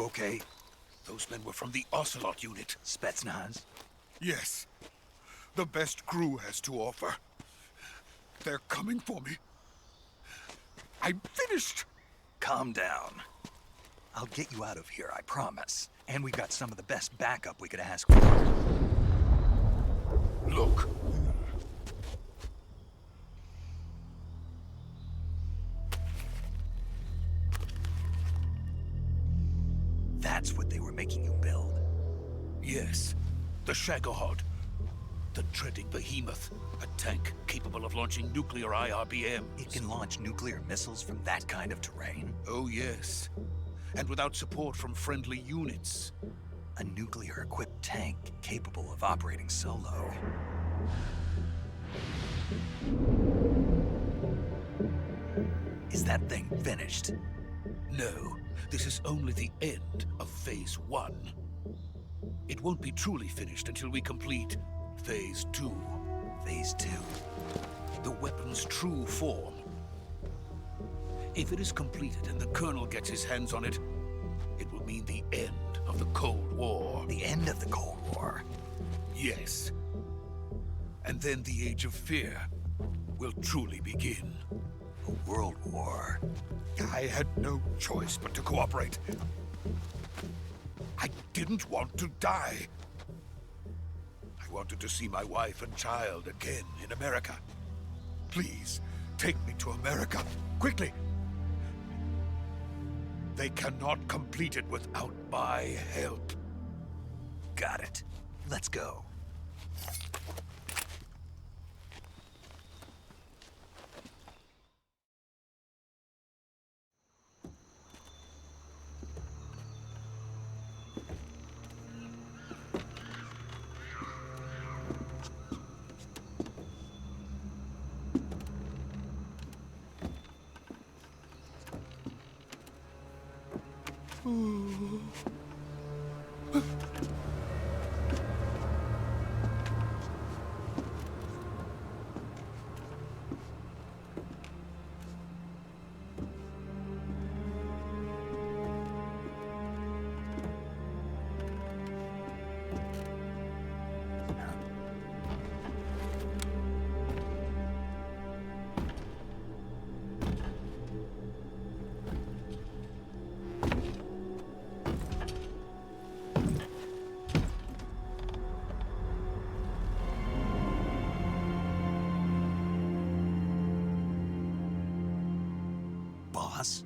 okay? Those men were from the Ocelot unit. Spetsnaz? Yes. The best crew has to offer. They're coming for me. I'm finished! Calm down. I'll get you out of here, I promise. And we've got some of the best backup we could ask for. Look. That's what they were making you build? Yes. The Shagohod. The dreading behemoth. A tank capable of launching nuclear IRBMs. It can launch nuclear missiles from that kind of terrain? Oh, yes. And without support from friendly units. A nuclear-equipped tank capable of operating solo. Is that thing finished? No. This is only the end of Phase 1. It won't be truly finished until we complete Phase 2. Phase 2? The weapon's true form. If it is completed and the Colonel gets his hands on it, it will mean the end of the Cold War. The end of the Cold War? Yes. And then the Age of Fear will truly begin. A world war? I had no choice but to cooperate. I didn't want to die. I wanted to see my wife and child again in America. Please, take me to America, quickly. They cannot complete it without my help. Got it. Let's go. Boss?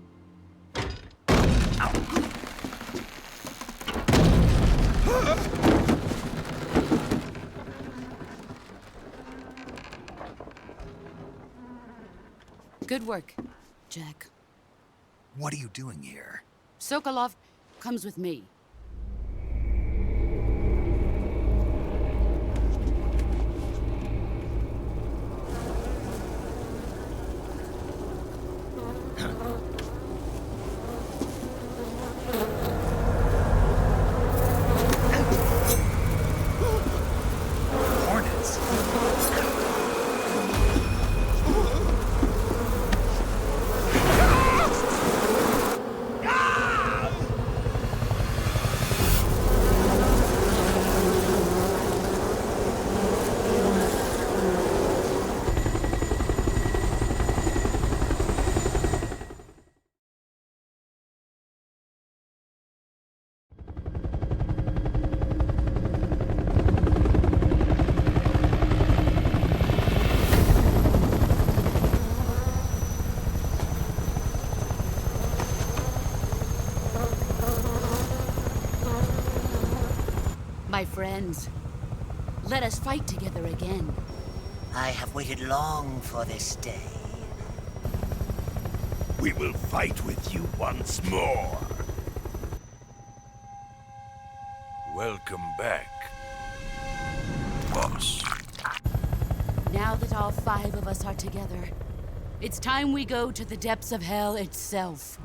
Good work, Jack. What are you doing here? Sokolov comes with me. My friends, let us fight together again. I have waited long for this day. We will fight with you once more. Welcome back, boss. Now that all 5 of us are together, it's time we go to the depths of hell itself.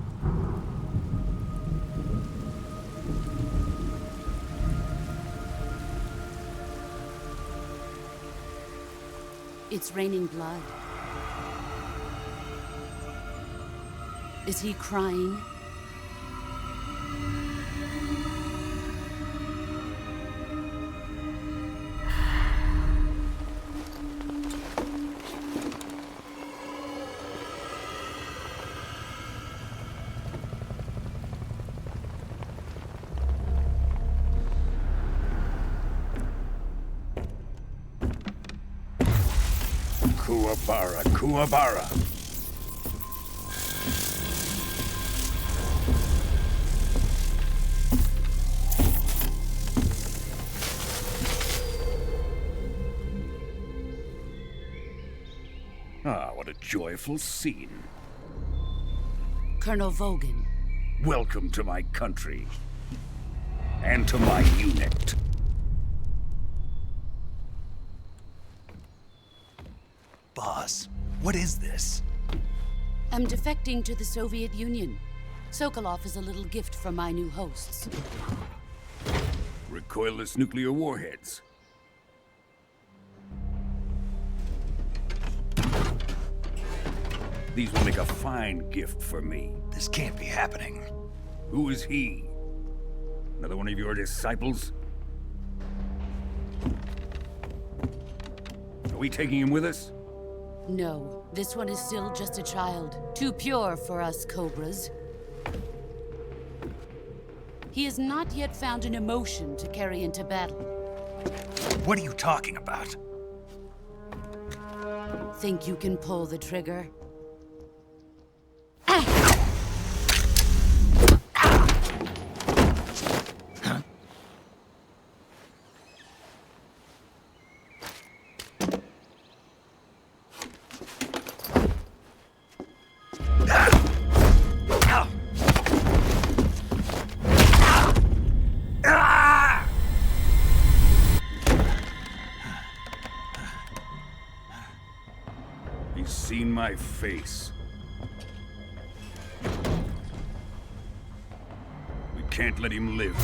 It's raining blood. Is he crying? Kuwabara, Kuwabara. Ah, what a joyful scene. Colonel Vogan. Welcome to my country. And to my unit. Boss, what is this? I'm defecting to the Soviet Union. Sokolov is a little gift from my new hosts. Recoilless nuclear warheads. These will make a fine gift for me. This can't be happening. Who is he? Another one of your disciples? Are we taking him with us? No, this one is still just a child. Too pure for us Cobras. He has not yet found an emotion to carry into battle. What are you talking about? Think you can pull the trigger? He's seen my face. We can't let him live.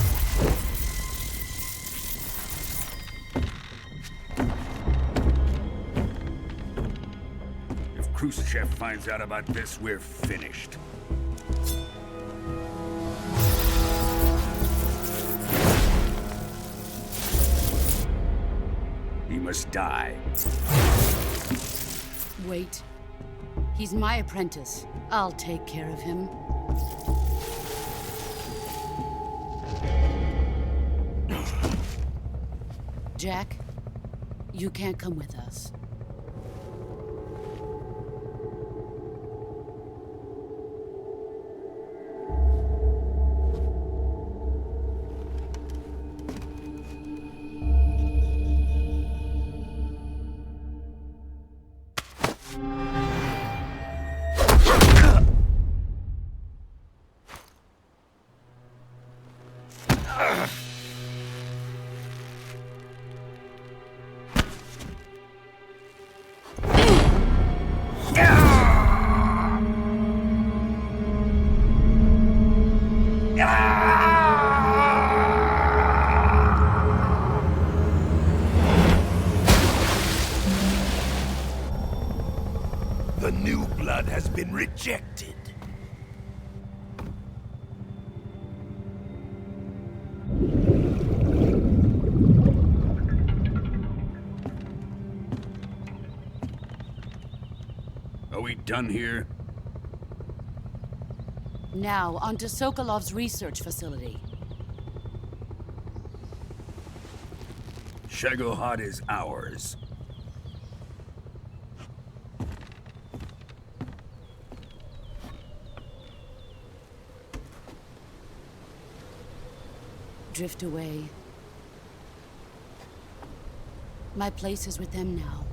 If Khrushchev finds out about this, we're finished. He must die. Wait. He's my apprentice. I'll take care of him. Jack, you can't come with us. The new blood has been rejected. Are we done here? Now, onto Sokolov's research facility. Shagohod is ours. Drift away. My place is with them now.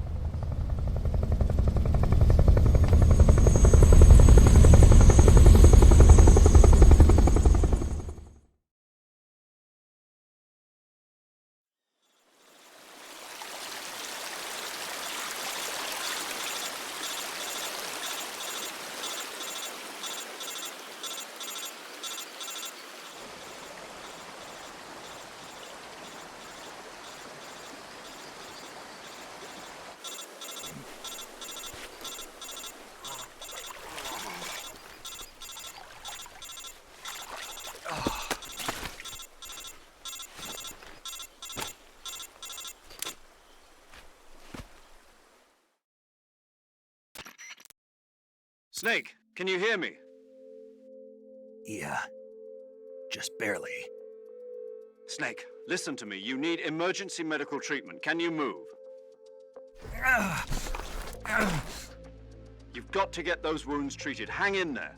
Snake, can you hear me? Yeah, just barely. Snake, listen to me. You need emergency medical treatment. Can you move? You've got to get those wounds treated. Hang in there.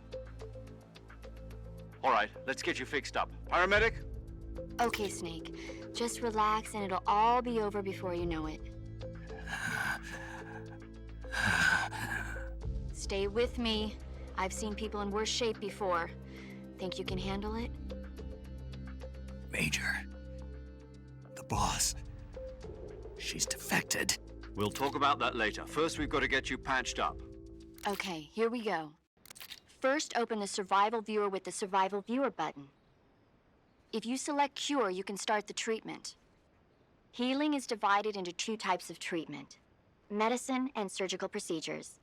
All right, let's get you fixed up. Paramedic? Okay, Snake. Just relax and it'll all be over before you know it. Stay with me. I've seen people in worse shape before. Think you can handle it? Major. The boss. She's defected. We'll talk about that later. First, we've got to get you patched up. Okay, here we go. First, open the Survival Viewer with the Survival Viewer button. If you select Cure, you can start the treatment. Healing is divided into 2 types of treatment: medicine and surgical procedures.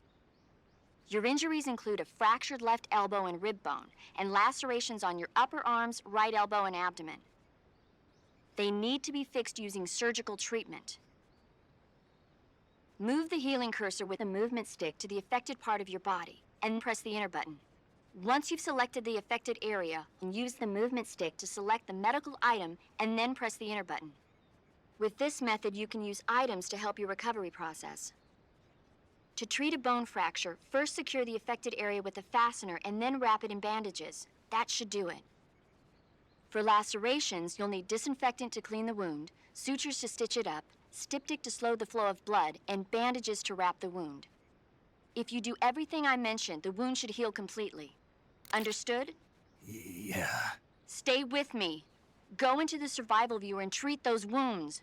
Your injuries include a fractured left elbow and rib bone, and lacerations on your upper arms, right elbow, and abdomen. They need to be fixed using surgical treatment. Move the healing cursor with a movement stick to the affected part of your body, and press the enter button. Once you've selected the affected area, use the movement stick to select the medical item, and then press the enter button. With this method, you can use items to help your recovery process. To treat a bone fracture, first secure the affected area with a fastener and then wrap it in bandages. That should do it. For lacerations, you'll need disinfectant to clean the wound, sutures to stitch it up, styptic to slow the flow of blood, and bandages to wrap the wound. If you do everything I mentioned, the wound should heal completely. Understood? Yeah. Stay with me. Go into the Survival Viewer and treat those wounds.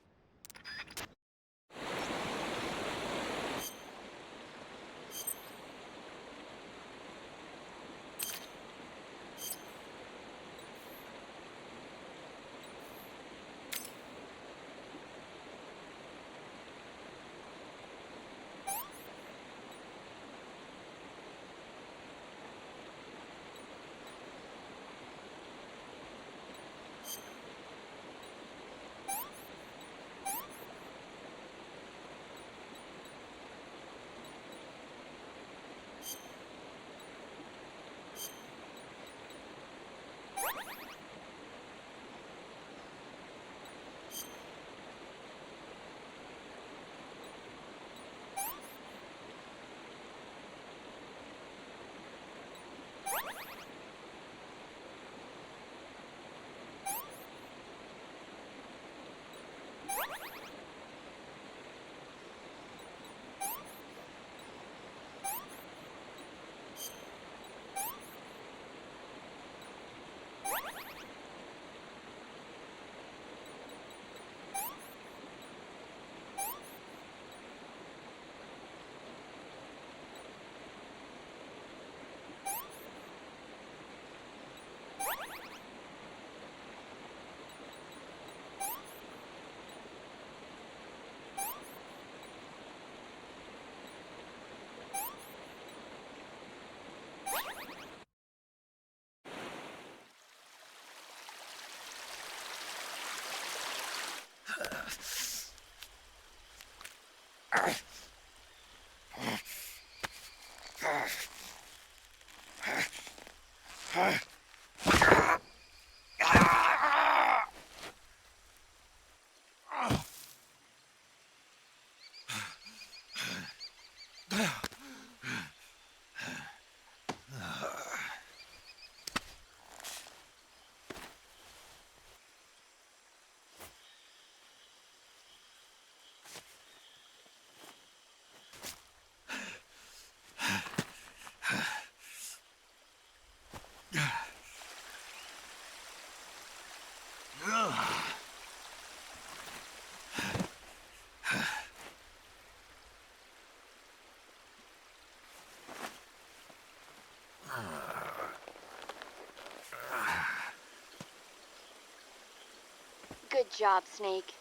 Good job, Snake.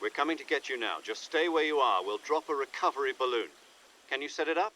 We're coming to get you now. Just stay where you are. We'll drop a recovery balloon. Can you set it up?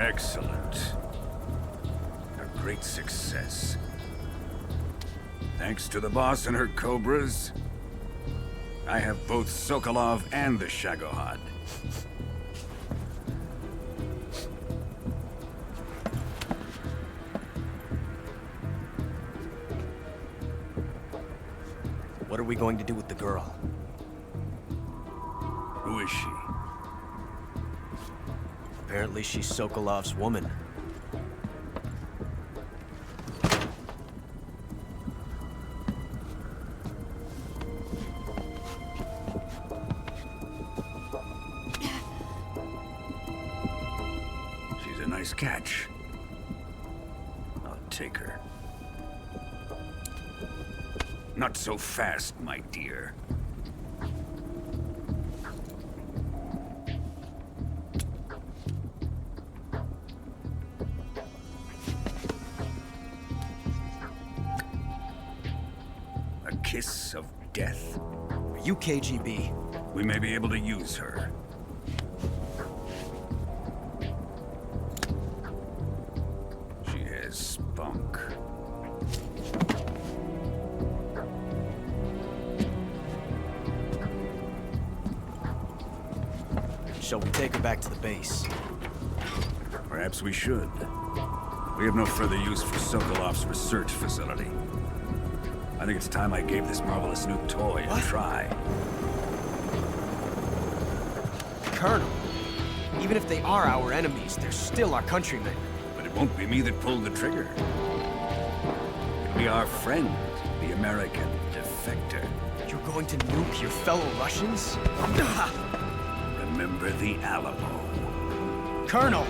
Excellent. A great success. Thanks to the boss and her cobras, I have both Sokolov and the Shagohod. What are we going to do with the girl? Who is she? Apparently she's Sokolov's woman. She's a nice catch. I'll take her. Not so fast, my dear. A kiss of death? Are you KGB? We may be able to use her. She has spunk. Shall we take her back to the base? Perhaps we should. We have no further use for Sokolov's research facility. I think it's time I gave this marvelous new toy a try. Colonel, even if they are our enemies, they're still our countrymen. But it won't be me that pulled the trigger. It'll be our friend, the American defector. You're going to nuke your fellow Russians? Remember the Alamo. Colonel!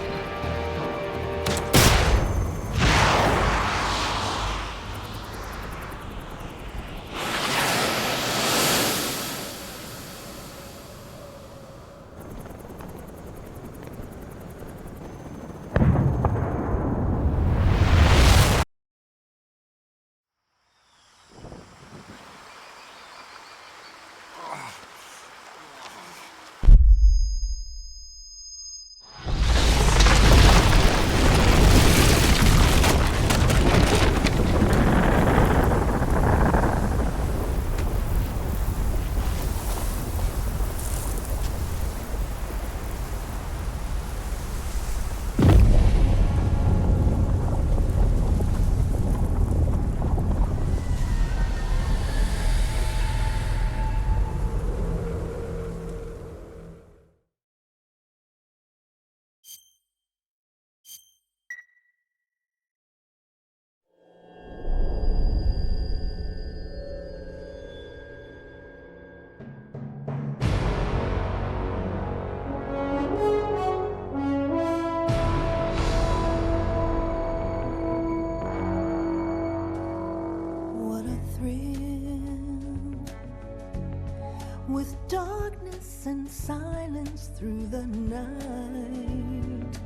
With darkness and silence through the night,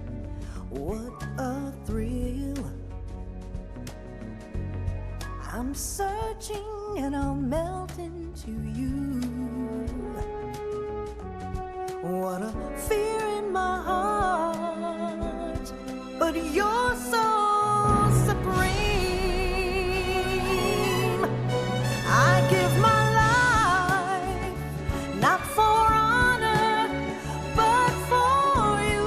what a thrill. I'm searching and I'll melt into you. What a fear in my heart, but you're so supreme. I give my not for honor, but for you.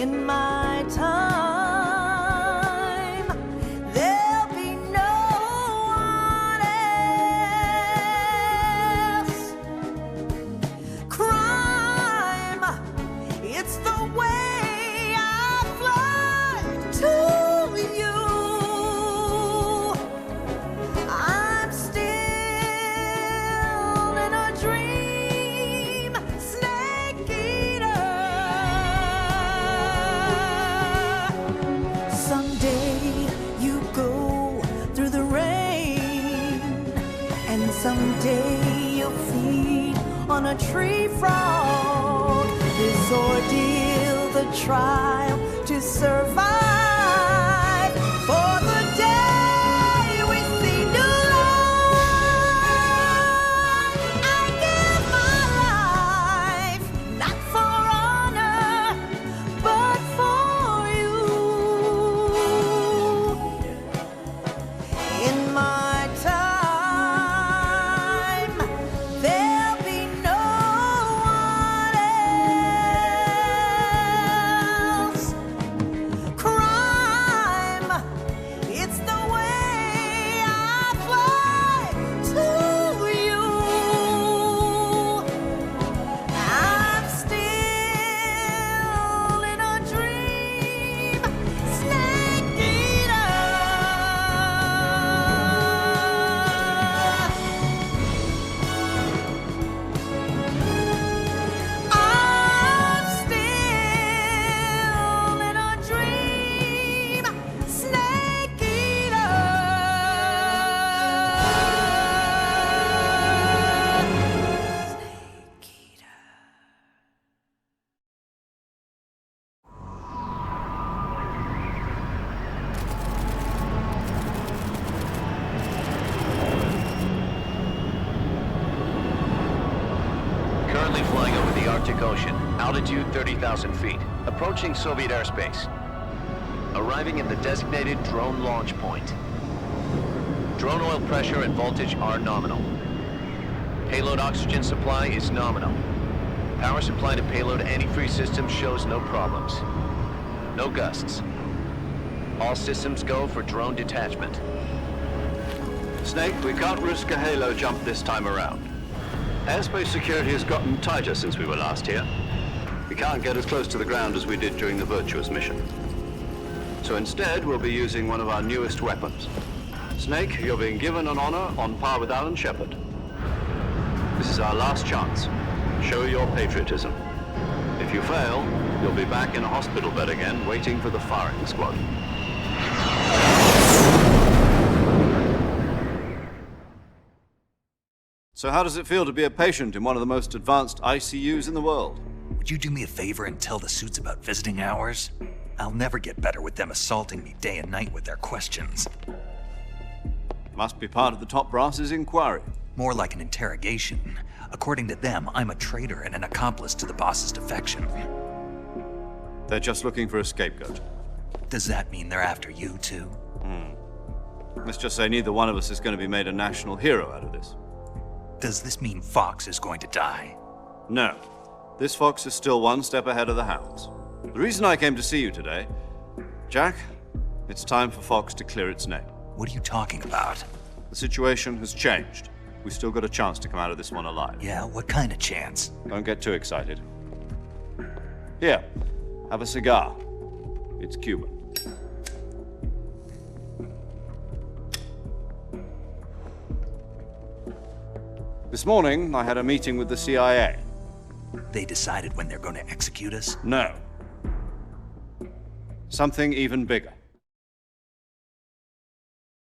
In my time, there'll be no one else. Crime, it's the way I fly to you. Someday you'll feed on a tree frog. This ordeal, the trial to survive. For the day we see new life, I give my life, not for Currently flying over the Arctic Ocean. Altitude 30,000 feet. Approaching Soviet airspace. Arriving at the designated drone launch point. Drone oil pressure and voltage are nominal. Payload oxygen supply is nominal. Power supply to payload antifreeze system shows no problems. No gusts. All systems go for drone detachment. Snake, we can't risk a halo jump this time around. Airspace security has gotten tighter since we were last here. We can't get as close to the ground as we did during the Virtuous mission. So instead, we'll be using one of our newest weapons. Snake, you're being given an honor on par with Alan Shepard. This is our last chance. Show your patriotism. If you fail, you'll be back in a hospital bed again, waiting for the firing squad. So how does it feel to be a patient in one of the most advanced ICUs in the world? Would you do me a favor and tell the suits about visiting hours? I'll never get better with them assaulting me day and night with their questions. Must be part of the top brass's inquiry. More like an interrogation. According to them, I'm a traitor and an accomplice to the boss's defection. They're just looking for a scapegoat. Does that mean they're after you, too? Let's just say neither one of us is going to be made a national hero out of this. Does this mean Fox is going to die? No. This fox is still one step ahead of the hounds. The reason I came to see you today, Jack, it's time for Fox to clear its name. What are you talking about? The situation has changed. We've still got a chance to come out of this one alive. Yeah, what kind of chance? Don't get too excited. Here, have a cigar. It's Cuban. This morning, I had a meeting with the CIA. They decided when they're going to execute us? No. Something even bigger.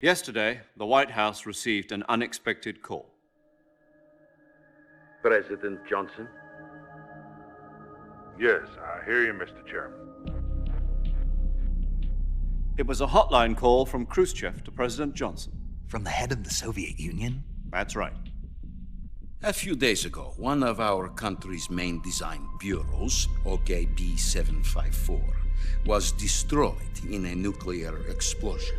Yesterday, the White House received an unexpected call. President Johnson? Yes, I hear you, Mr. Chairman. It was a hotline call from Khrushchev to President Johnson. From the head of the Soviet Union? That's right. A few days ago, one of our country's main design bureaus, OKB 754, was destroyed in a nuclear explosion.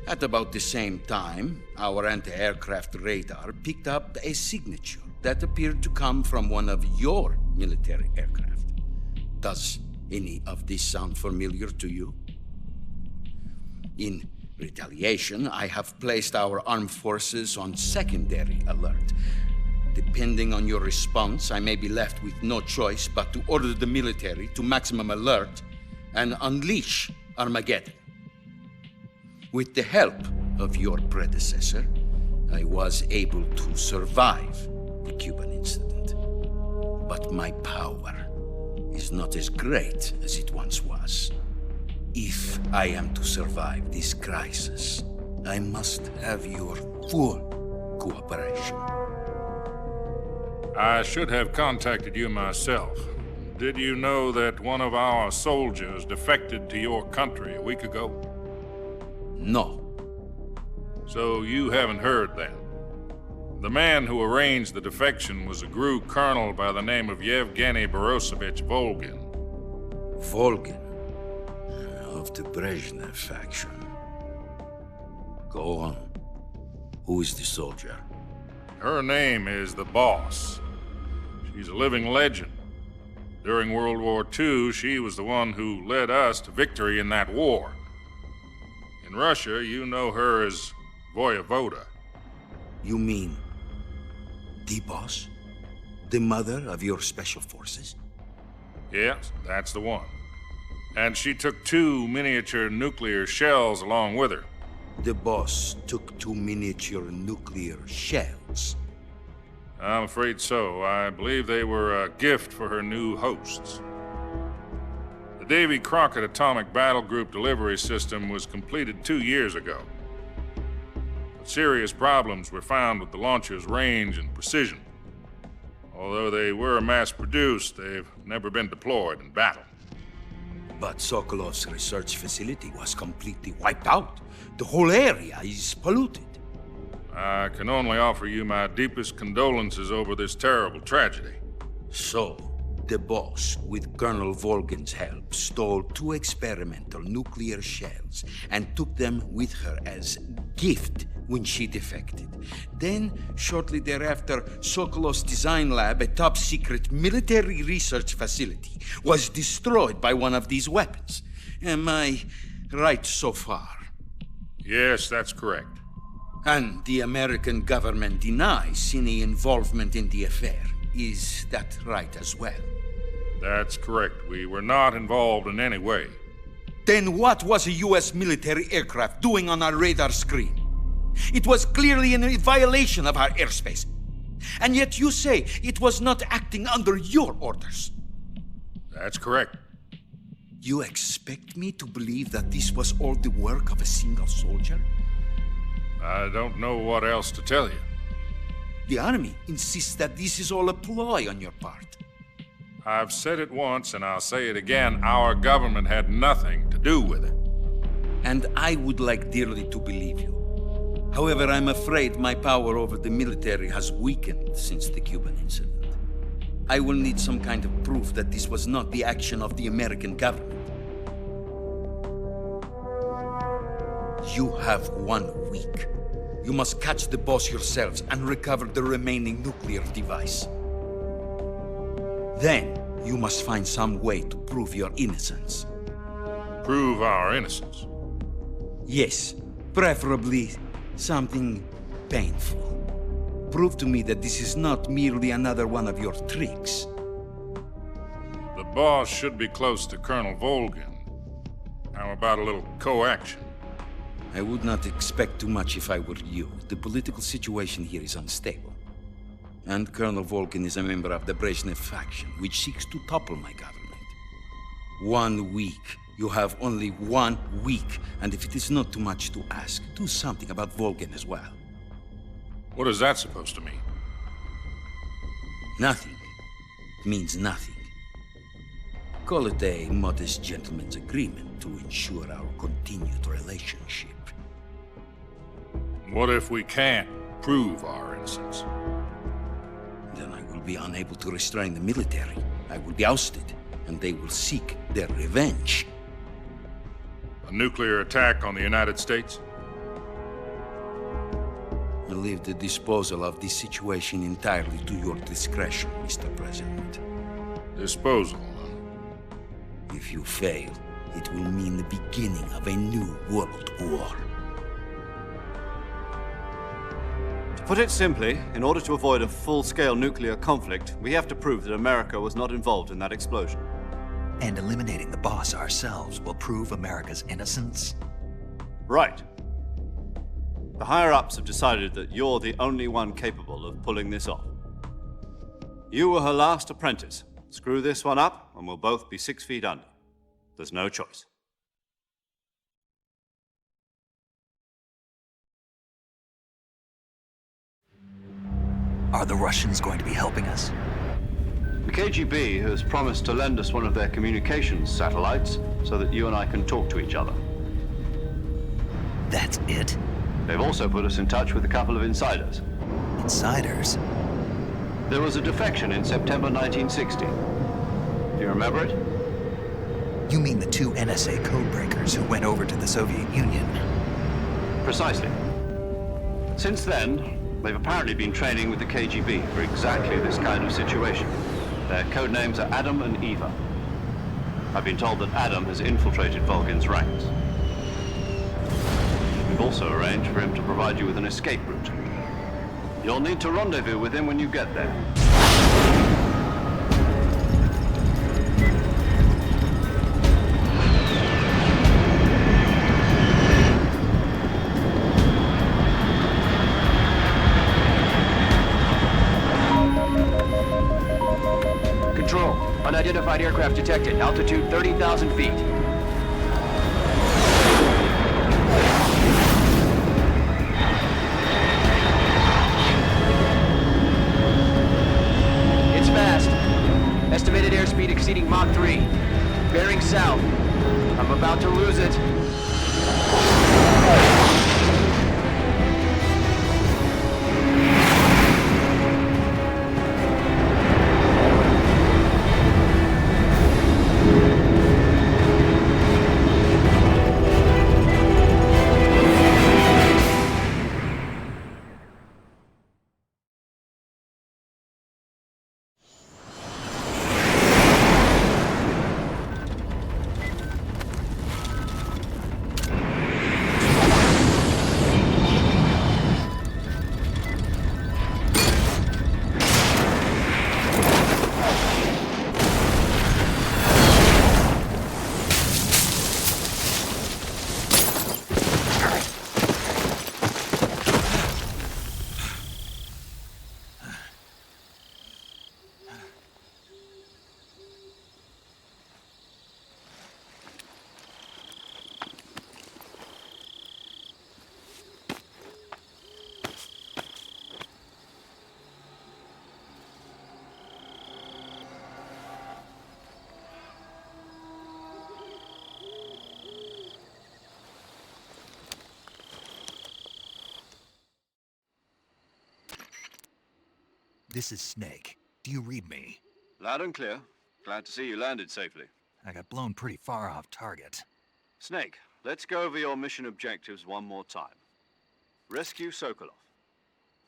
At about the same time, our anti-aircraft radar picked up a signature that appeared to come from one of your military aircraft. Does any of this sound familiar to you? In retaliation, I have placed our armed forces on secondary alert. Depending on your response, I may be left with no choice but to order the military to maximum alert and unleash Armageddon. With the help of your predecessor, I was able to survive the Cuban incident. But my power is not as great as it once was. If I am to survive this crisis, I must have your full cooperation. I should have contacted you myself. Did you know that one of our soldiers defected to your country a week ago? No. So you haven't heard then. The man who arranged the defection was a GRU colonel by the name of Yevgeny Borosovich Volgin. Volgin? Of the Brezhnev faction. Go on. Who is the soldier? Her name is the Boss. She's a living legend. During World War II, she was the one who led us to victory in that war. In Russia, you know her as Voyevoda. You mean the Boss? The mother of your special forces? Yes, that's the one. And she took 2 miniature nuclear shells along with her. The Boss took 2 miniature nuclear shells? I'm afraid so. I believe they were a gift for her new hosts. The Davy Crockett Atomic Battle Group delivery system was completed 2 years ago. But serious problems were found with the launcher's range and precision. Although they were mass-produced, they've never been deployed in battle. But Sokolov's research facility was completely wiped out. The whole area is polluted. I can only offer you my deepest condolences over this terrible tragedy. So, the boss, with Colonel Volgin's help, stole 2 experimental nuclear shells and took them with her as gift when she defected. Then, shortly thereafter, Sokolov's design lab, a top-secret military research facility, was destroyed by one of these weapons. Am I right so far? Yes, that's correct. And the American government denies any involvement in the affair. Is that right as well? That's correct. We were not involved in any way. Then what was a U.S. military aircraft doing on our radar screen? It was clearly in violation of our airspace. And yet you say it was not acting under your orders. That's correct. You expect me to believe that this was all the work of a single soldier? I don't know what else to tell you. The army insists that this is all a ploy on your part. I've said it once, and I'll say it again. Our government had nothing to do with it. And I would like dearly to believe you. However, I'm afraid my power over the military has weakened since the Cuban incident. I will need some kind of proof that this was not the action of the American government. You have 1 week. You must catch the boss yourselves and recover the remaining nuclear device. Then, you must find some way to prove your innocence. Prove our innocence? Yes, preferably something painful. Prove to me that this is not merely another one of your tricks. The boss should be close to Colonel Volgin. How about a little co-action? I would not expect too much if I were you. The political situation here is unstable. And Colonel Volgin is a member of the Brezhnev faction, which seeks to topple my government. 1 week. You have only 1 week. And if it is not too much to ask, do something about Volgin as well. What is that supposed to mean? Nothing. It means nothing. Call it a modest gentleman's agreement to ensure our continued relationship. What if we can't prove our innocence? Then I will be unable to restrain the military. I will be ousted, and they will seek their revenge. A nuclear attack on the United States? I leave the disposal of this situation entirely to your discretion, Mr. President. Disposal? If you fail, it will mean the beginning of a new world war. To put it simply, in order to avoid a full-scale nuclear conflict, we have to prove that America was not involved in that explosion. And eliminating the boss ourselves will prove America's innocence? Right. The higher-ups have decided that you're the only one capable of pulling this off. You were her last apprentice. Screw this one up, and we'll both be 6 feet under. There's no choice. Are the Russians going to be helping us? The KGB has promised to lend us one of their communications satellites so that you and I can talk to each other. That's it? They've also put us in touch with a couple of insiders. Insiders? There was a defection in September 1960. Do you remember it? You mean the 2 NSA codebreakers who went over to the Soviet Union? Precisely. Since then, they've apparently been training with the KGB for exactly this kind of situation. Their code names are Adam and Eva. I've been told that Adam has infiltrated Volgin's ranks. We've also arranged for him to provide you with an escape route. You'll need to rendezvous with him when you get there. Control. Unidentified aircraft detected. Altitude 30,000 feet. It's fast. Estimated airspeed exceeding Mach 3. Bearing south. I'm about to lose it. This is Snake. Do you read me? Loud and clear. Glad to see you landed safely. I got blown pretty far off target. Snake, let's go over your mission objectives one more time. Rescue Sokolov.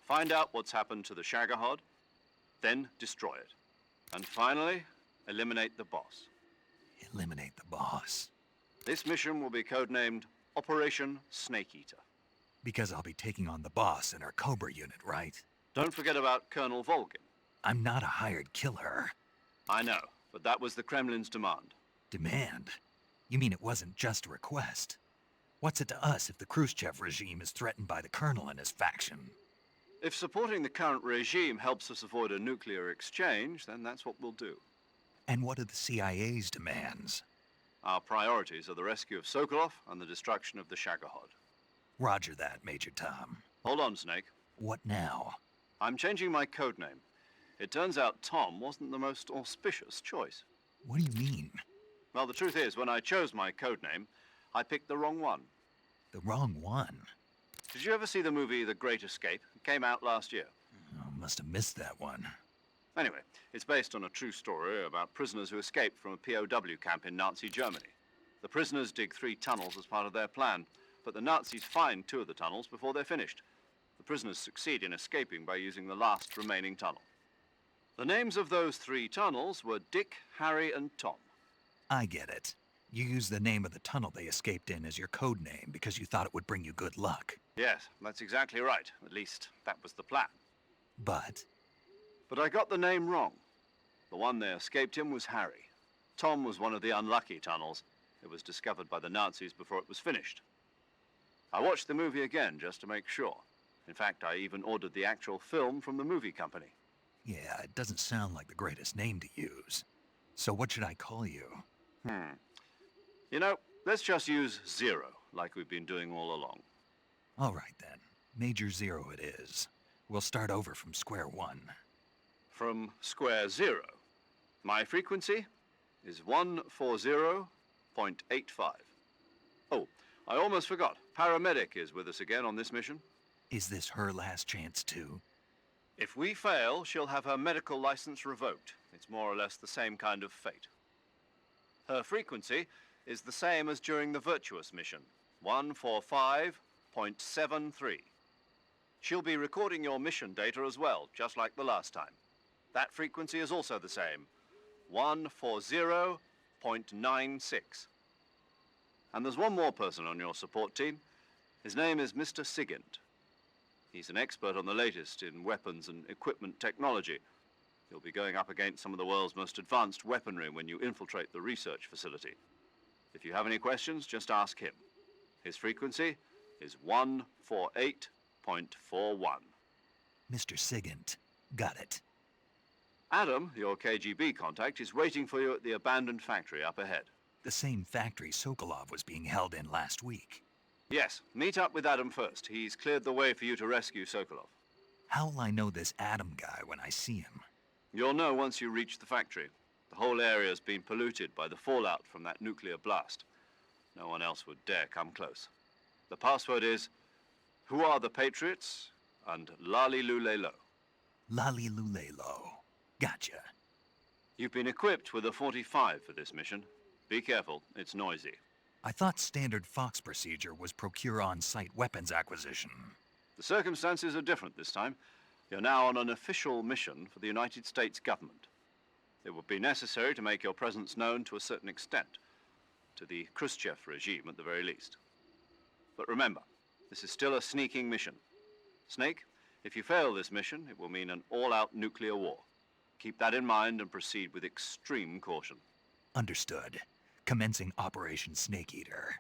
Find out what's happened to the Shagohod, then destroy it. And finally, eliminate the boss. Eliminate the boss. This mission will be codenamed Operation Snake Eater. Because I'll be taking on the boss in our Cobra unit, right? Don't forget about Colonel Volgin. I'm not a hired killer. I know, but that was the Kremlin's demand. Demand? You mean it wasn't just a request? What's it to us if the Khrushchev regime is threatened by the Colonel and his faction? If supporting the current regime helps us avoid a nuclear exchange, then that's what we'll do. And what are the CIA's demands? Our priorities are the rescue of Sokolov and the destruction of the Shagohod. Roger that, Major Tom. Hold on, Snake. What now? I'm changing my codename. It turns out Tom wasn't the most auspicious choice. What do you mean? Well, the truth is, when I chose my codename, I picked the wrong one. The wrong one? Did you ever see the movie The Great Escape? It came out last year. Oh, must have missed that one. Anyway, it's based on a true story about prisoners who escaped from a POW camp in Nazi Germany. The prisoners dig 3 tunnels as part of their plan, but the Nazis find 2 of the tunnels before they're finished. The prisoners succeed in escaping by using the last remaining tunnel. The names of those 3 tunnels were Dick, Harry, and Tom. I get it. You used the name of the tunnel they escaped in as your code name because you thought it would bring you good luck. Yes, that's exactly right. At least, that was the plan. But I got the name wrong. The one they escaped in was Harry. Tom was one of the unlucky tunnels. It was discovered by the Nazis before it was finished. I watched the movie again just to make sure. In fact, I even ordered the actual film from the movie company. yeah, it doesn't sound like the greatest name to use. So what should I call you? You know, let's just use Zero, like we've been doing all along. All right then. Major Zero it is. We'll start over from square one. From square 0. My frequency is 140.85. Oh, I almost forgot. Paramedic is with us again on this mission. Is this her last chance too? If we fail, she'll have her medical license revoked. It's more or less the same kind of fate. Her frequency is the same as during the Virtuous mission, 145.73. She'll be recording your mission data as well, just like the last time. That frequency is also the same, 140.96. And there's one more person on your support team. His name is Mr. Sigint. He's an expert on the latest in weapons and equipment technology. You'll be going up against some of the world's most advanced weaponry when you infiltrate the research facility. If you have any questions, just ask him. His frequency is 148.41. Mr. Sigint. Got it. Adam, your KGB contact, is waiting for you at the abandoned factory up ahead. The same factory Sokolov was being held in last week. Yes, meet up with Adam first. He's cleared the way for you to rescue Sokolov. How'll I know this Adam guy when I see him? You'll know once you reach the factory. The whole area's been polluted by the fallout from that nuclear blast. No one else would dare come close. The password is, "Who are the Patriots?" and Lali Lulelo. Lali Lulelo. Gotcha. You've been equipped with a 45 for this mission. Be careful, it's noisy. I thought standard Fox procedure was procure on-site weapons acquisition. The circumstances are different this time. You're now on an official mission for the United States government. It would be necessary to make your presence known to a certain extent, to the Khrushchev regime at the very least. But remember, this is still a sneaking mission. Snake, if you fail this mission, it will mean an all-out nuclear war. Keep that in mind and proceed with extreme caution. Understood. Commencing Operation Snake Eater.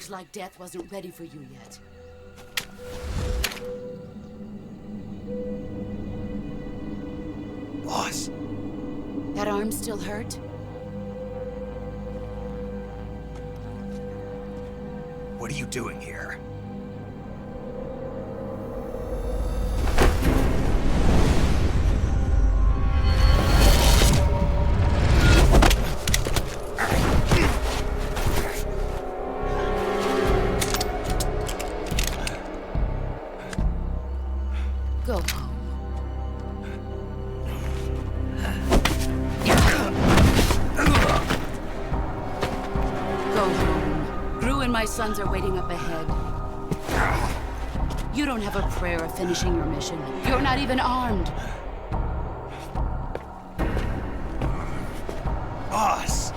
Looks like death wasn't ready for you yet. Boss. That arm still hurt? What are you doing here? Go home. Go home. Gru and my sons are waiting up ahead. You don't have a prayer of finishing your mission. You're not even armed. Boss!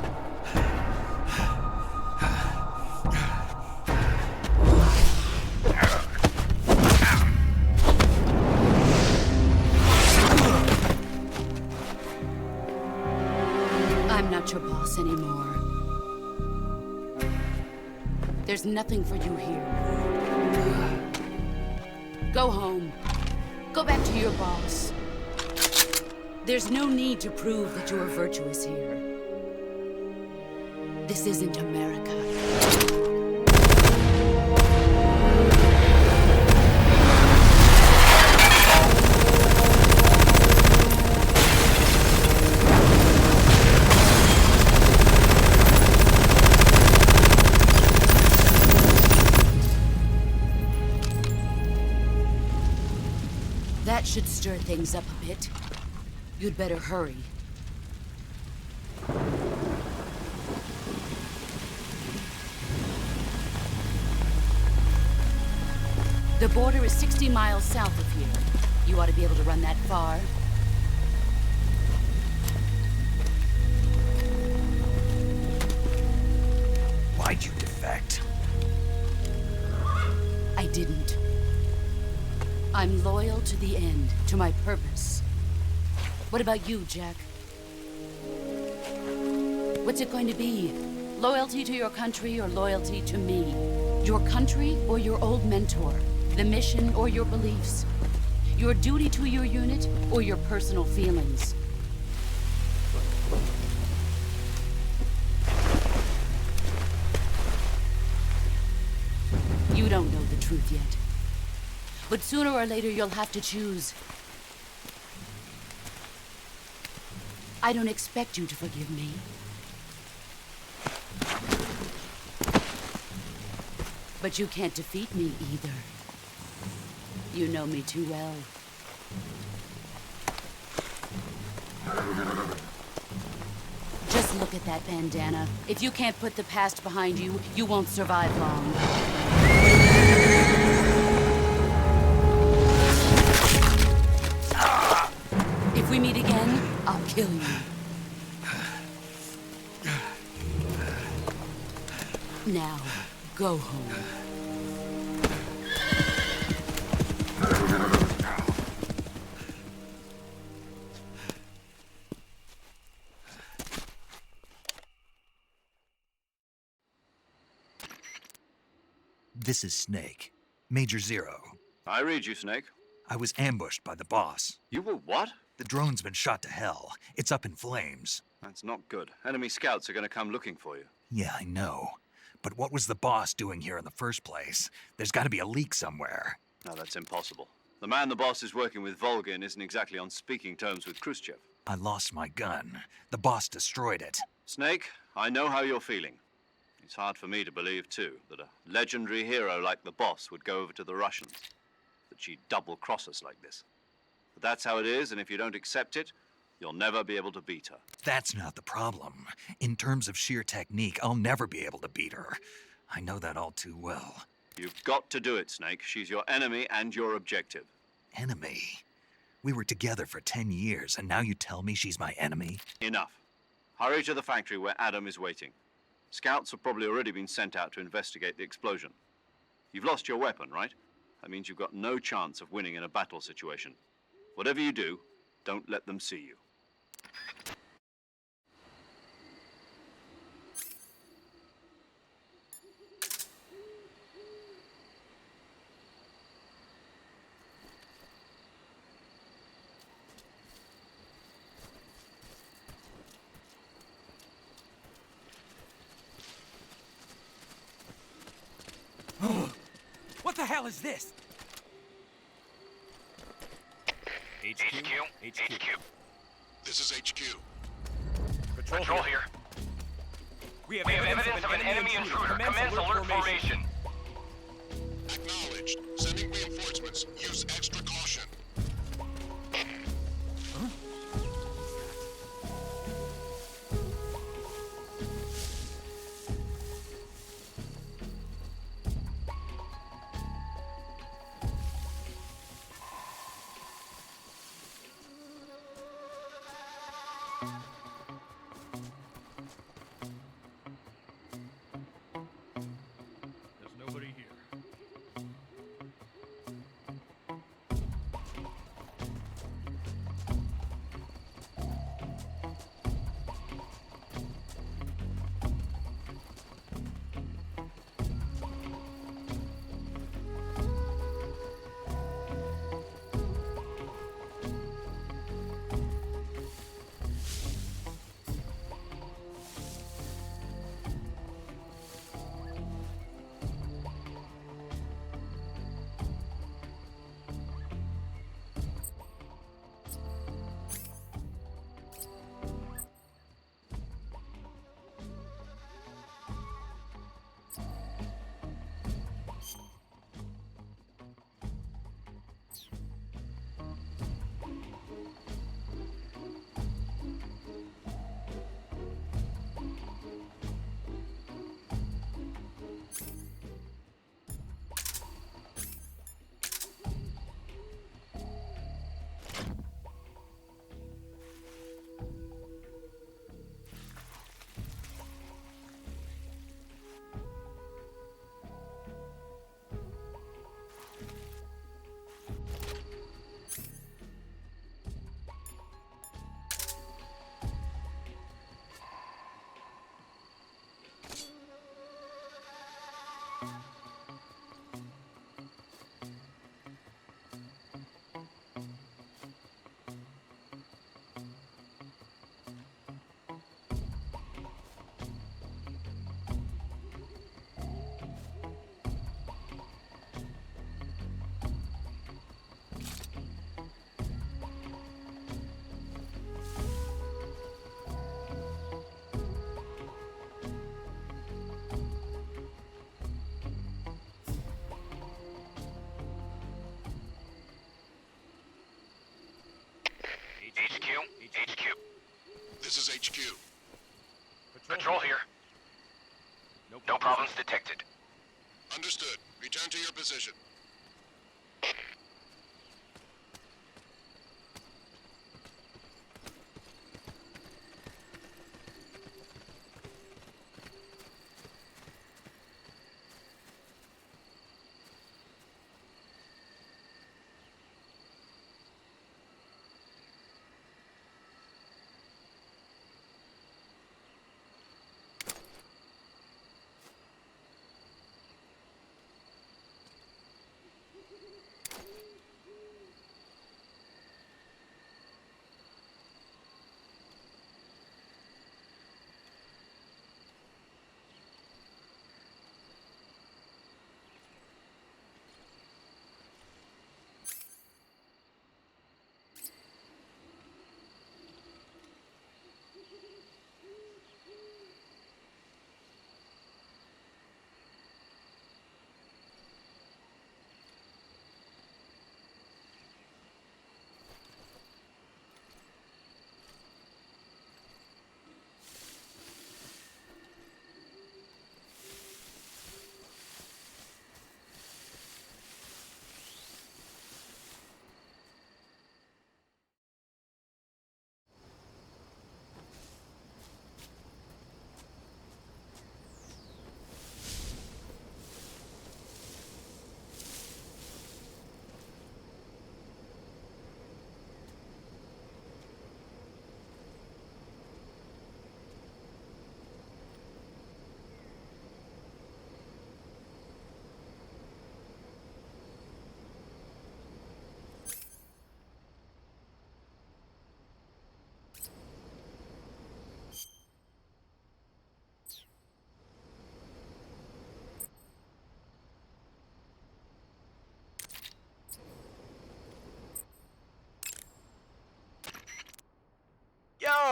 I'm not your boss anymore. There's nothing for you here. Go home. Go back to your boss. There's no need to prove that you are virtuous here. This isn't America. That should stir things up a bit. You'd better hurry. The border is 60 miles south of here. You ought to be able to run that far. Why'd you defect? I didn't. I'm loyal to the end, to my purpose. What about you, Jack? What's it going to be? Loyalty to your country or loyalty to me? Your country or your old mentor? The mission or your beliefs? Your duty to your unit or your personal feelings? You don't know the truth yet. But sooner or later, you'll have to choose. I don't expect you to forgive me. But you can't defeat me either. You know me too well. Just look at that bandana. If you can't put the past behind you, you won't survive long. If we meet again, I'll kill you. Now, go home. This is Snake. Major Zero. I read you, Snake. I was ambushed by the boss. You were what? The drone's been shot to hell. It's up in flames. That's not good. Enemy scouts are going to come looking for you. Yeah, I know. But what was the boss doing here in the first place? There's got to be a leak somewhere. No, that's impossible. The man the boss is working with, Volgin, isn't exactly on speaking terms with Khrushchev. I lost my gun. The boss destroyed it. Snake, I know how you're feeling. It's hard for me to believe, too, that a legendary hero like the boss would go over to the Russians. That she'd double-cross us like this. But that's how it is, and if you don't accept it, you'll never be able to beat her. That's not the problem. In terms of sheer technique, I'll never be able to beat her. I know that all too well. You've got to do it, Snake. She's your enemy and your objective. Enemy? We were together for 10 years, and now you tell me she's my enemy? Enough. Hurry to the factory where Adam is waiting. Scouts have probably already been sent out to investigate the explosion. You've lost your weapon, right? That means you've got no chance of winning in a battle situation. Whatever you do, don't let them see you. hell is this? HQ. This is HQ. Patrol here. We have evidence of an enemy intruder. Commence alert formation. Acknowledged. Sending reinforcements. Use extra caution. There's nobody here. HQ. This is HQ. Patrol here. No problems detected. Understood. Return to your position.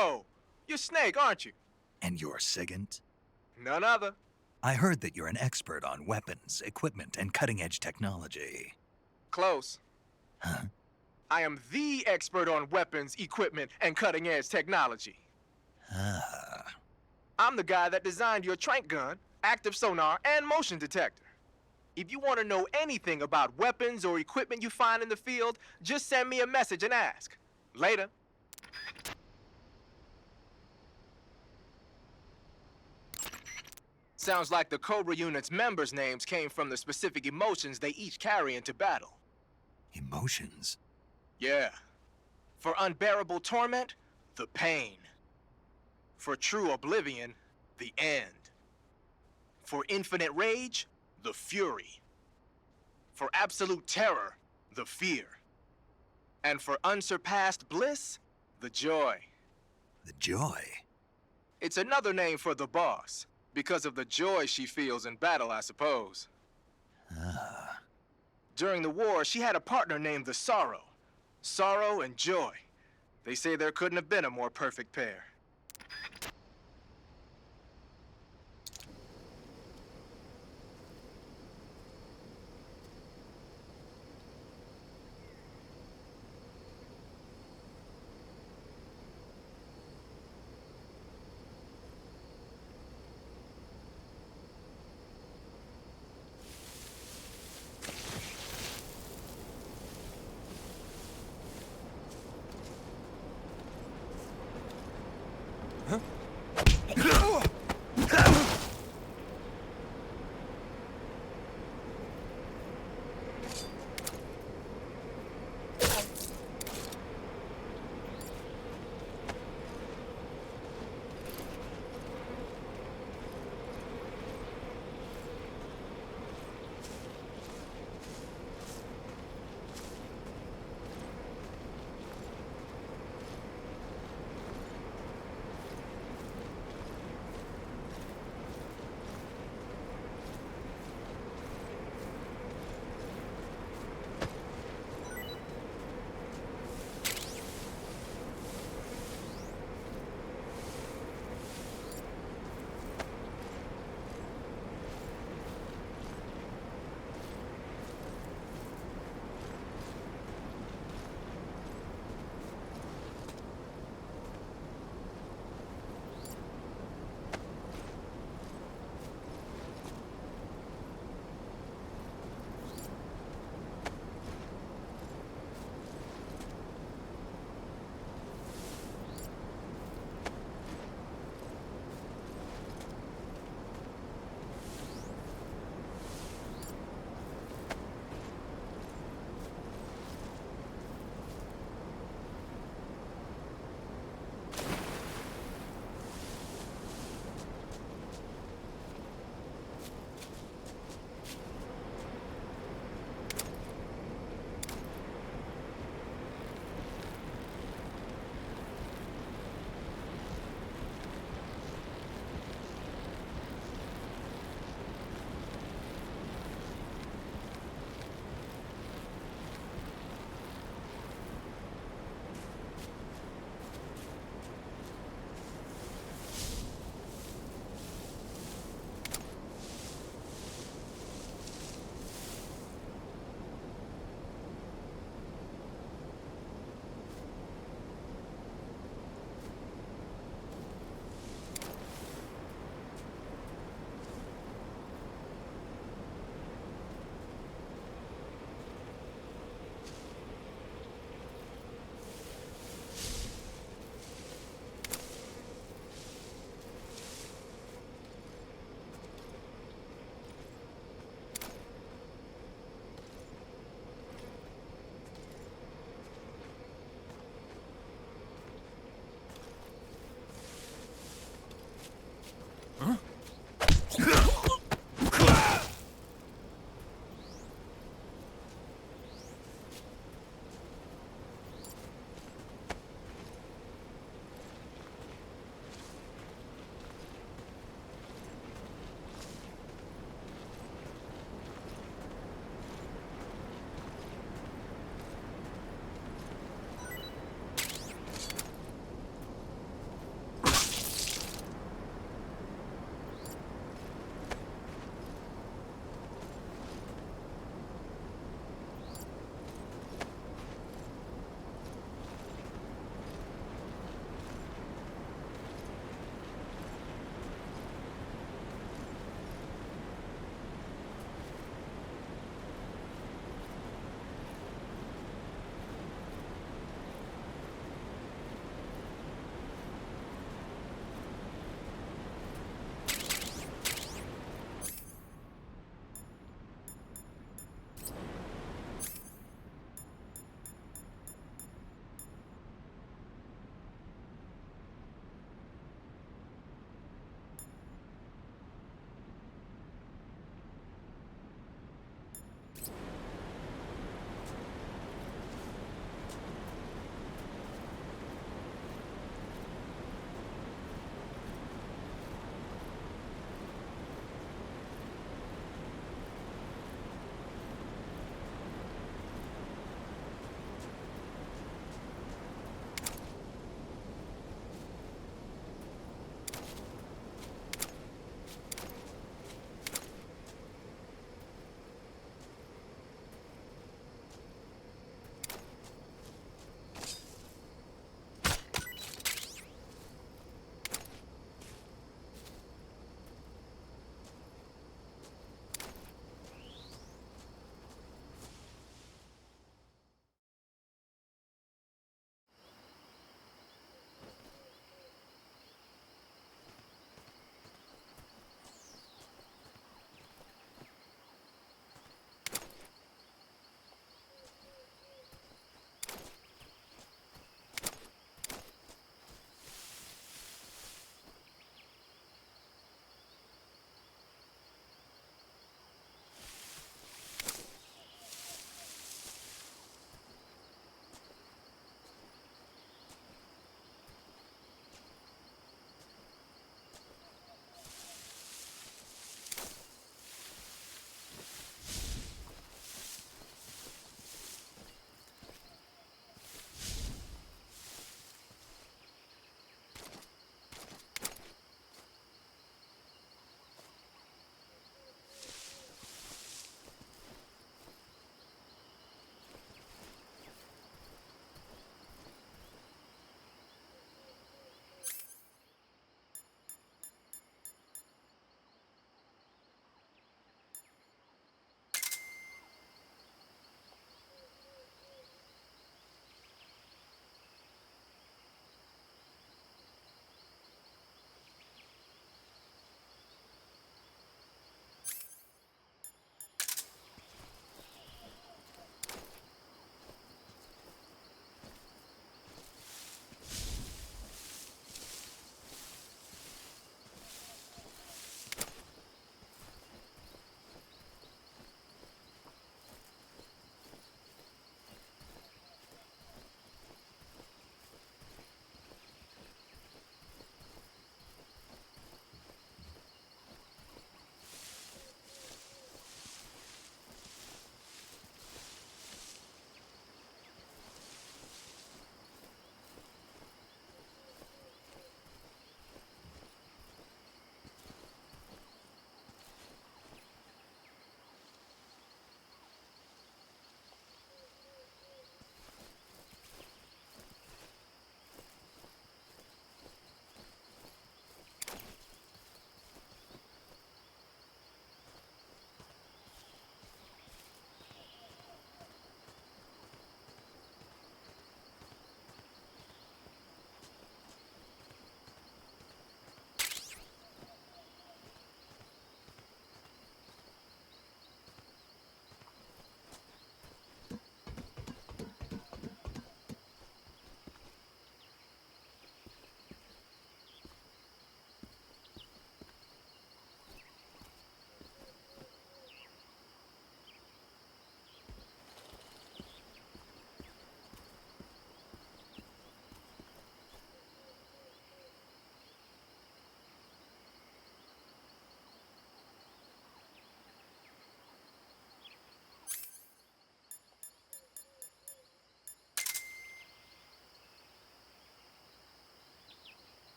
Oh, you're Snake, aren't you? And you're Sigint? None other. I heard that you're an expert on weapons, equipment, and cutting-edge technology. Close. Huh? I am the expert on weapons, equipment, and cutting-edge technology. Ah. I'm the guy that designed your trank gun, active sonar, and motion detector. If you want to know anything about weapons or equipment you find in the field, just send me a message and ask. Later. Sounds like the Cobra unit's members' names came from the specific emotions they each carry into battle. Emotions? Yeah. For unbearable torment, the pain. For true oblivion, the end. For infinite rage, the fury. For absolute terror, the fear. And for unsurpassed bliss, the joy. The joy? It's another name for the boss, because of the joy she feels in battle, I suppose. Ah. During the war, she had a partner named the Sorrow. Sorrow and joy. They say there couldn't have been a more perfect pair.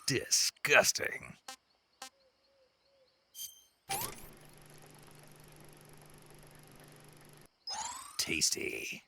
Disgusting. Tasty.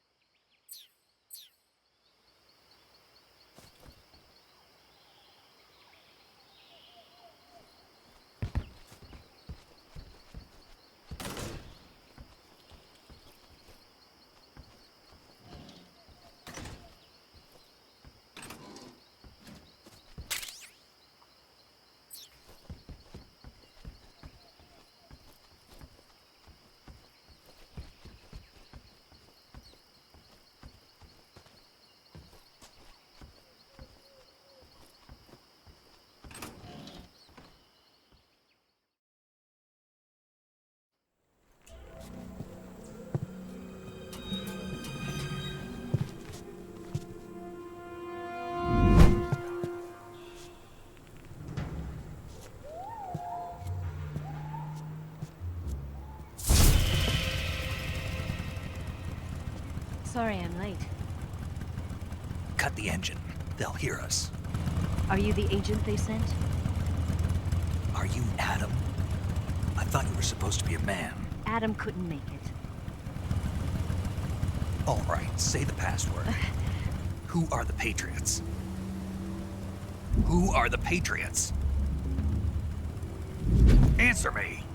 Sorry I'm late. Cut the engine. They'll hear us. Are you the agent they sent? Are you Adam? I thought you were supposed to be a man. Adam couldn't make it. All right, say the password. Who are the Patriots? Who are the Patriots? Answer me!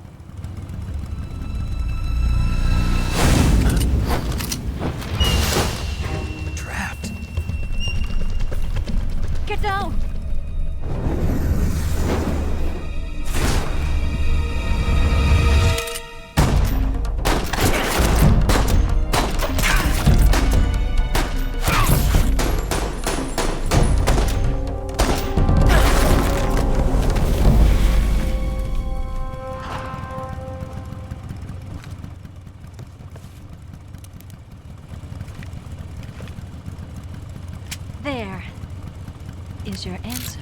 Trapped. Get down! There is your answer.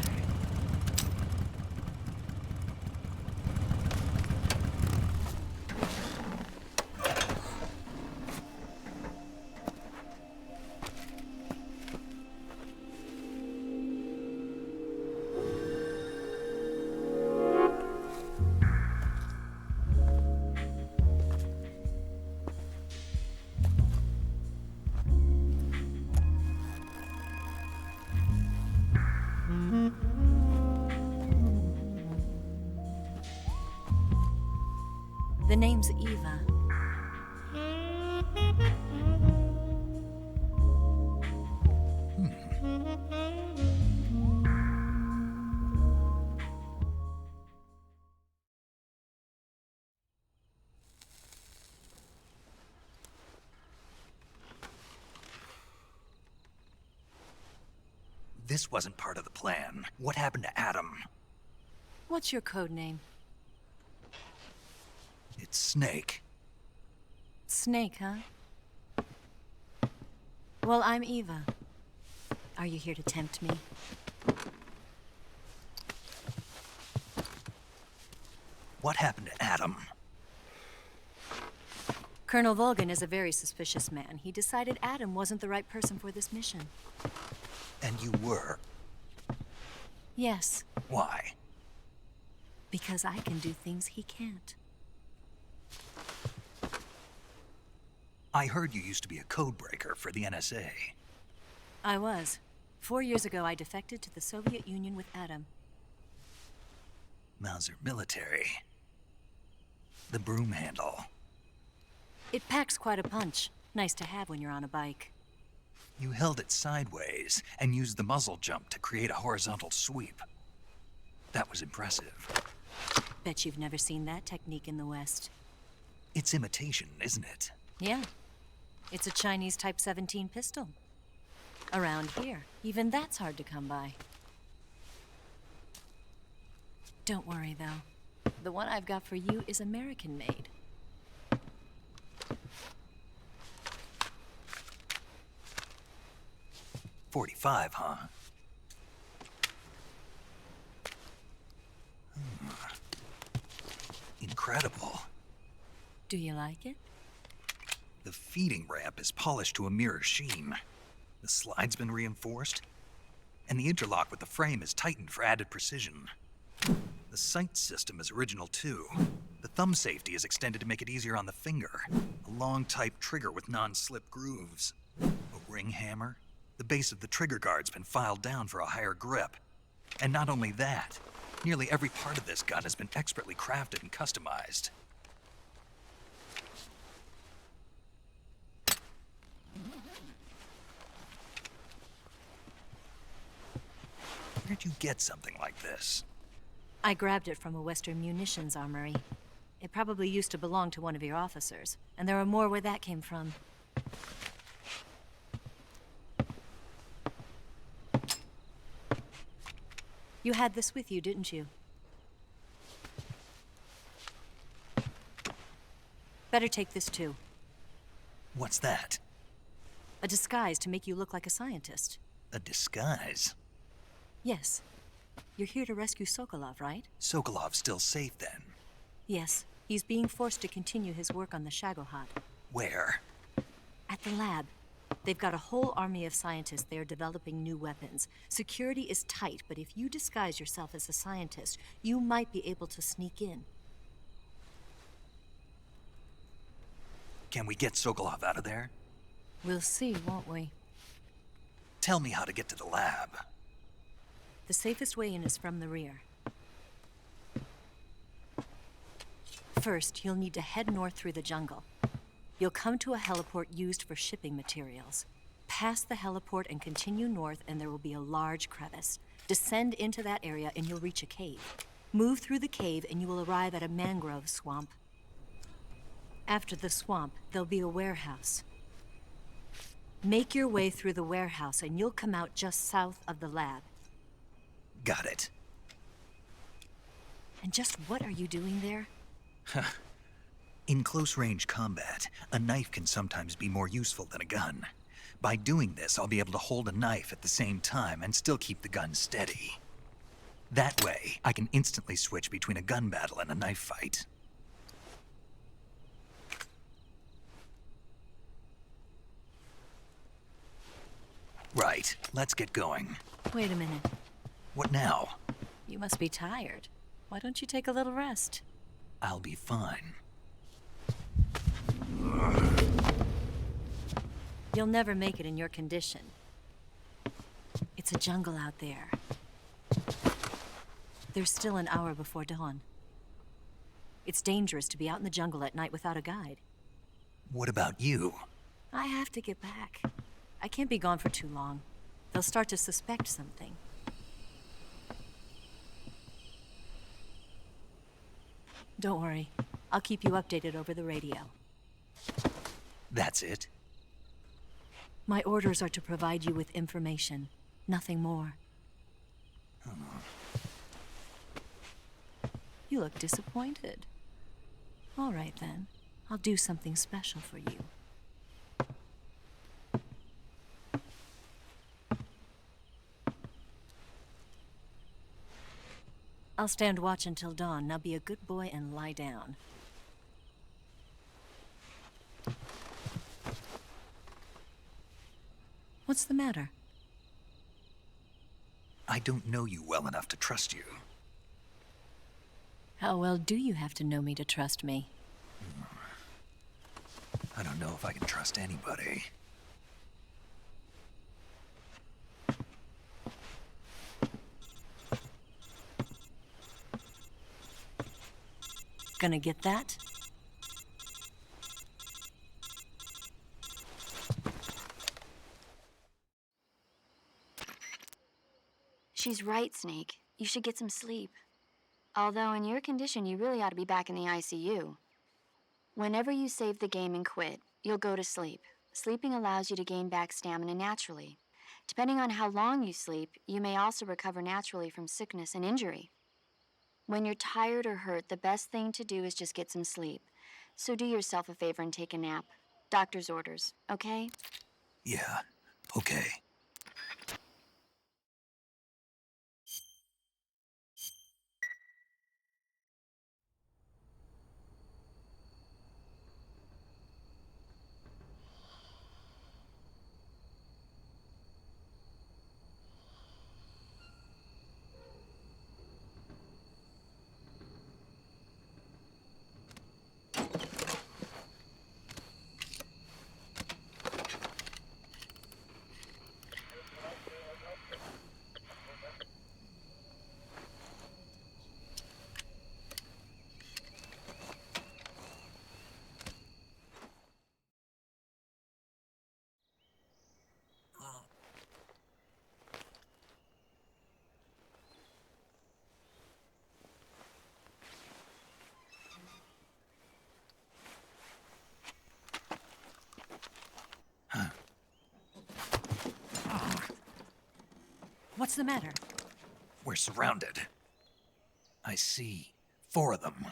The name's Eva. This wasn't part of the plan. What happened to Adam? What's your code name? It's Snake. Snake, huh? Well, I'm Eva. Are you here to tempt me? What happened to Adam? Colonel Volgan is a very suspicious man. He decided Adam wasn't the right person for this mission. And you were? Yes. Why? Because I can do things he can't. I heard you used to be a codebreaker for the NSA. I was. 4 years ago, I defected to the Soviet Union with Adam. Mauser military. The broom handle. It packs quite a punch. Nice to have when you're on a bike. You held it sideways and used the muzzle jump to create a horizontal sweep. That was impressive. Bet you've never seen that technique in the West. It's imitation, isn't it? Yeah. It's a Chinese Type 17 pistol. Around here, even that's hard to come by. Don't worry, though. The one I've got for you is American-made. .45, huh? Incredible. Do you like it? The feeding ramp is polished to a mirror sheen. The slide's been reinforced. and the interlock with the frame is tightened for added precision. The sight system is original too. The thumb safety is extended to make it easier on the finger. A long type trigger with non-slip grooves. A ring hammer. The base of the trigger guard's been filed down for a higher grip. And not only that, nearly every part of this gun has been expertly crafted and customized. Where'd you get something like this? I grabbed it from a Western munitions armory. It probably used to belong to one of your officers, and there are more where that came from. You had this with you, didn't you? Better take this too. What's that? A disguise to make you look like a scientist. A disguise? Yes. You're here to rescue Sokolov, right? Sokolov's still safe then? Yes. He's being forced to continue his work on the Shagohod. Where? At the lab. They've got a whole army of scientists there developing new weapons. Security is tight, but if you disguise yourself as a scientist, you might be able to sneak in. Can we get Sokolov out of there? We'll see, won't we? Tell me how to get to the lab. The safest way in is from the rear. First, you'll need to head north through the jungle. You'll come to a heliport used for shipping materials. Pass the heliport and continue north, and there will be a large crevice. Descend into that area and you'll reach a cave. Move through the cave and you will arrive at a mangrove swamp. After the swamp, there'll be a warehouse. Make your way through the warehouse and you'll come out just south of the lab. Got it. And just what are you doing there? In close-range combat, a knife can sometimes be more useful than a gun. By doing this, I'll be able to hold a knife at the same time and still keep the gun steady. That way, I can instantly switch between a gun battle and a knife fight. Right, let's get going. Wait a minute. What now? You must be tired. Why don't you take a little rest? I'll be fine. You'll never make it in your condition. It's a jungle out there. There's still an hour before dawn. It's dangerous to be out in the jungle at night without a guide. What about you? I have to get back. I can't be gone for too long. They'll start to suspect something. Don't worry. I'll keep you updated over the radio. That's it? My orders are to provide you with information. Nothing more. You look disappointed. All right, then. I'll do something special for you. I'll stand watch until dawn. Now be a good boy and lie down. What's the matter? I don't know you well enough to trust you. How well do you have to know me to trust me? I don't know if I can trust anybody. Gonna get that? She's right, Snake. You should get some sleep. Although in your condition, you really ought to be back in the ICU. Whenever you save the game and quit, you'll go to sleep. Sleeping allows you to gain back stamina naturally. Depending on how long you sleep, you may also recover naturally from sickness and injury. When you're tired or hurt, the best thing to do is just get some sleep. So do yourself a favor and take a nap. Doctor's orders, okay? Yeah, okay. What's the matter? We're surrounded. I see 4 of them.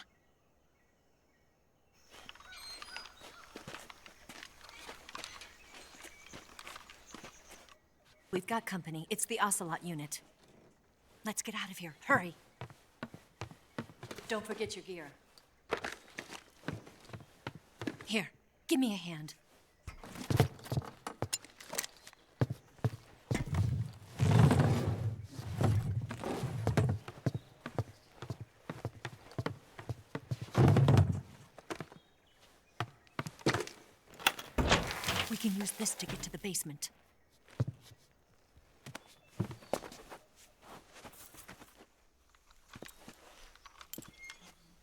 We've got company. It's the Ocelot unit. Let's get out of here. Hurry. Don't forget your gear. Here, give me a hand. We can use this to get to the basement.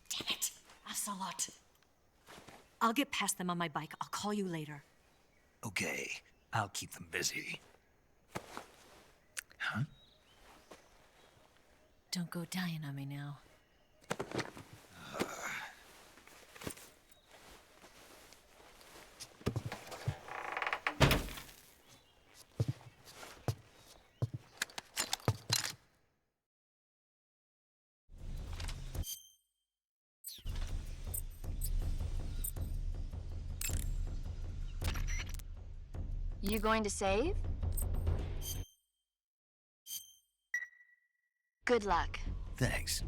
Damn it, Ocelot. I'll get past them on my bike. I'll call you later. Okay, I'll keep them busy. Huh? Don't go dying on me now. You going to save? Good luck. Thanks.